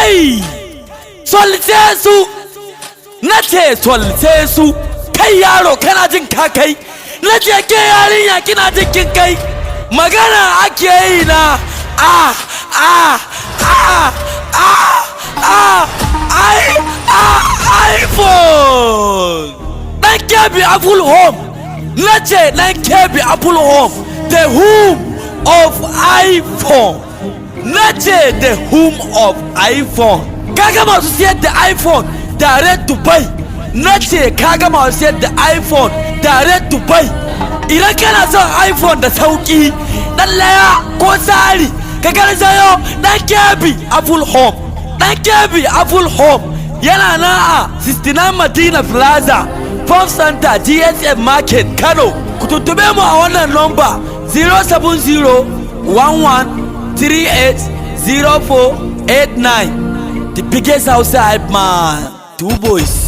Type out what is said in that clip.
kai solce su nace solce su kai yaro kana jin ka kai nace ke yarinya kina jin kin kai magana ake yi na iPhone dan kebi Apple home nace dan kebi Apple home the home of iPhone nace the home of iPhone kaga masu siyar da iPhone direct Dubai nace kaga masu siyar da iPhone direct Dubai idan kana son iPhone da sauki dan laya ko tsari ka garzayo dan kebi Apple home dan kebi Apple home yana na a 69 Madina Plaza Farm Center GSM Market Kano ku tuntube mu a wannan number 07011380489 the biggest house hype man two boys